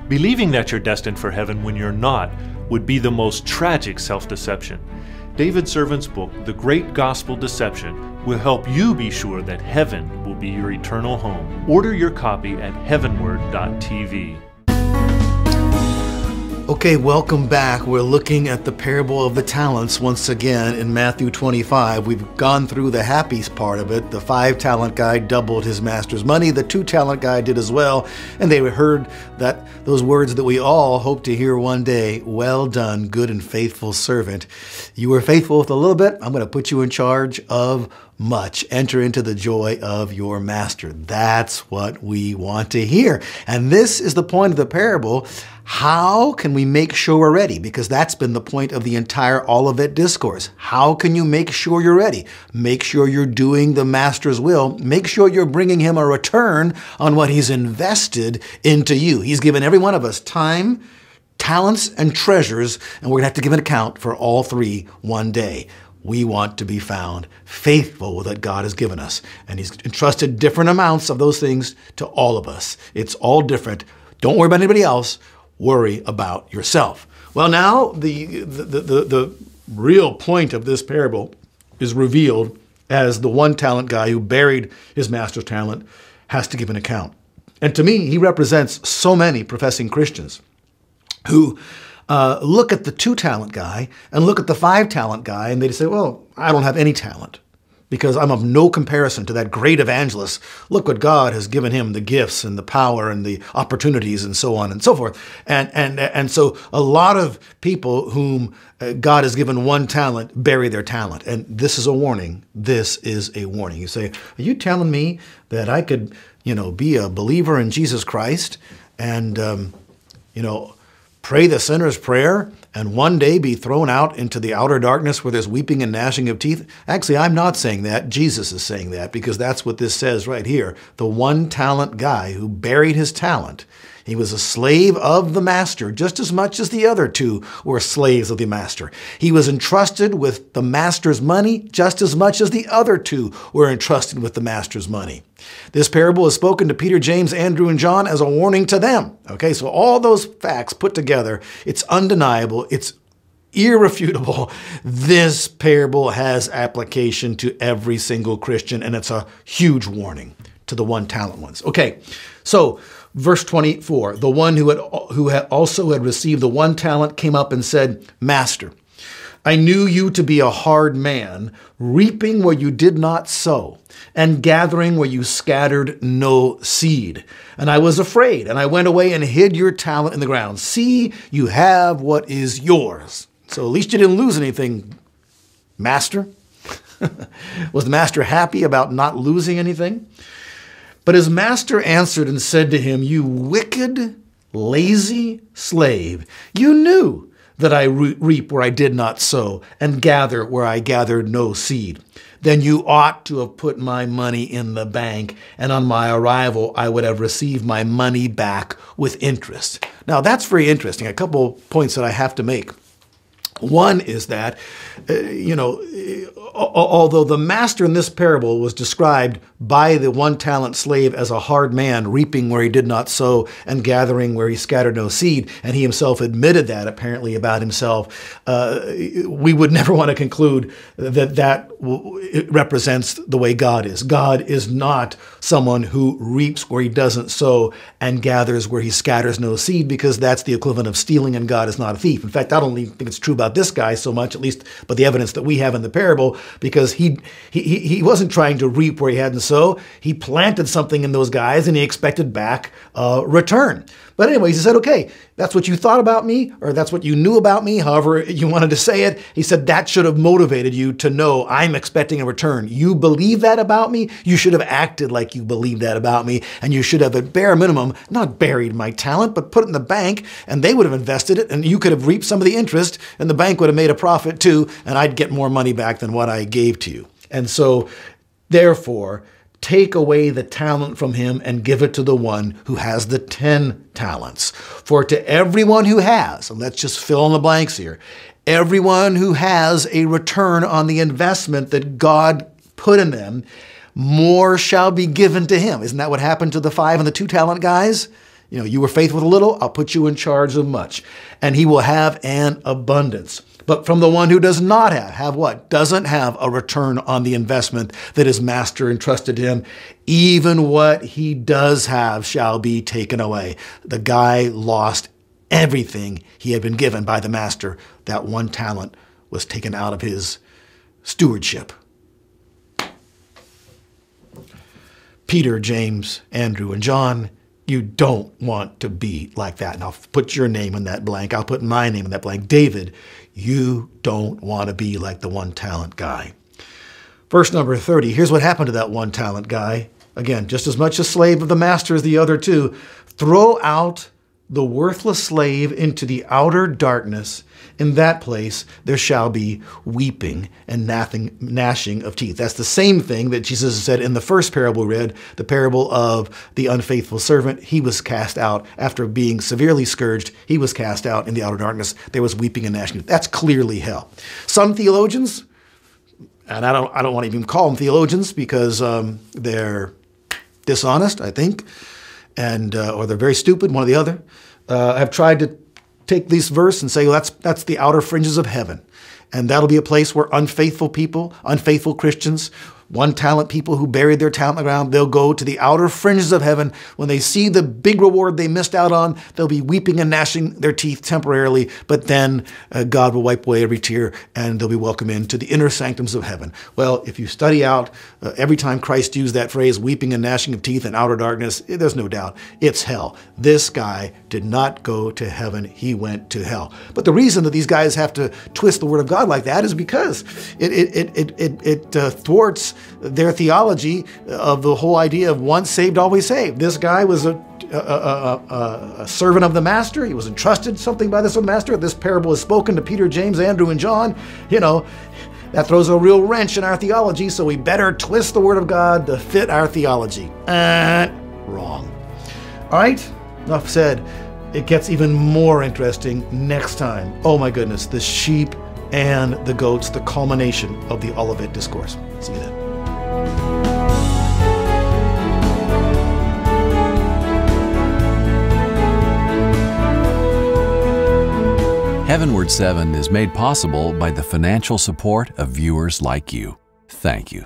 Believing that you're destined for heaven when you're not would be the most tragic self-deception. David Servant's book, The Great Gospel Deception, will help you be sure that heaven will be your eternal home. Order your copy at heavenword.tv. Okay, welcome back. We're looking at the parable of the talents once again in Matthew 25. We've gone through the happy part of it. The 5-talent guy doubled his master's money. The 2-talent guy did as well. And they heard those words that we all hope to hear one day. Well done, good and faithful servant. You were faithful with a little bit. I'm going to put you in charge of much. Enter into the joy of your master. That's what we want to hear. And this is the point of the parable. How can we make sure we're ready? Because that's been the point of the entire Olivet discourse. How can you make sure you're ready? Make sure you're doing the master's will. Make sure you're bringing him a return on what he's invested into you. He's given every one of us time, talents, and treasures, and we're going to have to give an account for all three one day. We want to be found faithful with what God has given us. And he's entrusted different amounts of those things to all of us. It's all different. Don't worry about anybody else. Worry about yourself. Well, now the real point of this parable is revealed as the 1-talent guy who buried his master's talent has to give an account. And to me, he represents so many professing Christians who look at the 2-talent guy and look at the 5-talent guy, and they say, well, I don't have any talent because I'm of no comparison to that great evangelist. Look what God has given him, the gifts and the power and the opportunities and so on and so forth. And so a lot of people whom God has given 1 talent bury their talent. And this is a warning. This is a warning. You say, are you telling me that I could, be a believer in Jesus Christ and, pray the sinner's prayer and one day be thrown out into the outer darkness where there's weeping and gnashing of teeth? Actually, I'm not saying that. Jesus is saying that because that's what this says right here. The 1-talent guy who buried his talent, he was a slave of the master just as much as the other 2 were slaves of the master. He was entrusted with the master's money just as much as the other 2 were entrusted with the master's money. This parable is spoken to Peter, James, Andrew, and John as a warning to them. Okay, so all those facts put together, it's undeniable, it's irrefutable. This parable has application to every single Christian, and it's a huge warning to the 1-talent ones. Okay, so verse 24, the one who had also received the 1 talent came up and said, Master, I knew you to be a hard man, reaping where you did not sow, and gathering where you scattered no seed. And I was afraid, and I went away and hid your talent in the ground. See, you have what is yours. So at least you didn't lose anything, master. Was the master happy about not losing anything? But his master answered and said to him, You wicked, lazy slave, you knew that I reap where I did not sow, and gather where I gathered no seed. Then you ought to have put my money in the bank, and on my arrival I would have received my money back with interest. Now that's very interesting. A couple points that I have to make. One is that, although the master in this parable was described by the 1-talent slave as a hard man, reaping where he did not sow and gathering where he scattered no seed, and he himself admitted that apparently about himself, we would never want to conclude that it represents the way God is. God is not someone who reaps where he doesn't sow and gathers where he scatters no seed, because that's the equivalent of stealing, and God is not a thief. In fact, I don't even think it's true about this guy so much, at least, but the evidence that we have in the parable, because he wasn't trying to reap where he hadn't sow. He planted something in those guys and he expected back a return. But anyways, he said, okay, that's what you thought about me, or that's what you knew about me, however you wanted to say it. He said that should have motivated you to know I'm expecting a return. You believe that about me? You should have acted like you believe that about me, and you should have, at bare minimum, not buried my talent, but put it in the bank, and they would have invested it, and you could have reaped some of the interest, and the bank would have made a profit too, and I'd get more money back than what I gave to you. And so, therefore, take away the talent from him and give it to the one who has the 10 talents. For to everyone who has, and let's just fill in the blanks here, everyone who has a return on the investment that God put in them, more shall be given to him. Isn't that what happened to the 5 and the 2 talent guys? You were faithful with a little, I'll put you in charge of much. And he will have an abundance. But from the one who does not have what? Doesn't have a return on the investment that his master entrusted him. Even what he does have shall be taken away. The guy lost everything he had been given by the master. That one talent was taken out of his stewardship. Peter, James, Andrew, and John, you don't want to be like that. And I'll put your name in that blank. I'll put my name in that blank. David, you don't want to be like the one talent guy. Verse number 30, here's what happened to that one talent guy. Again, just as much a slave of the master as the other two. Throw out the worthless slave into the outer darkness. In that place, there shall be weeping and gnashing of teeth. That's the same thing that Jesus said in the first parable we read, the parable of the unfaithful servant. He was cast out after being severely scourged. He was cast out in the outer darkness. There was weeping and gnashing. That's clearly hell. Some theologians, and I don't want to even call them theologians because they're dishonest, I think, and or they're very stupid, one or the other, have tried to take this verse and say, well, that's the outer fringes of heaven. And that'll be a place where unfaithful people, unfaithful Christians, one-talent people who buried their talent in the ground, they'll go to the outer fringes of heaven. When they see the big reward they missed out on, they'll be weeping and gnashing their teeth temporarily, but then God will wipe away every tear and they'll be welcomed into the inner sanctums of heaven. Well, if you study out every time Christ used that phrase, weeping and gnashing of teeth and outer darkness, there's no doubt it's hell. This guy did not go to heaven. He went to hell. But the reason that these guys have to twist the word of God like that is because it thwarts their theology of the whole idea of once saved, always saved. This guy was a servant of the master. He was entrusted something by this master. This parable is spoken to Peter, James, Andrew, and John. That throws a real wrench in our theology, so we better twist the word of God to fit our theology. Wrong. All right, enough said. It gets even more interesting next time. Oh my goodness, the sheep and the goats, the culmination of the Olivet Discourse. See you then. HeavenWord 7 is made possible by the financial support of viewers like you. Thank you.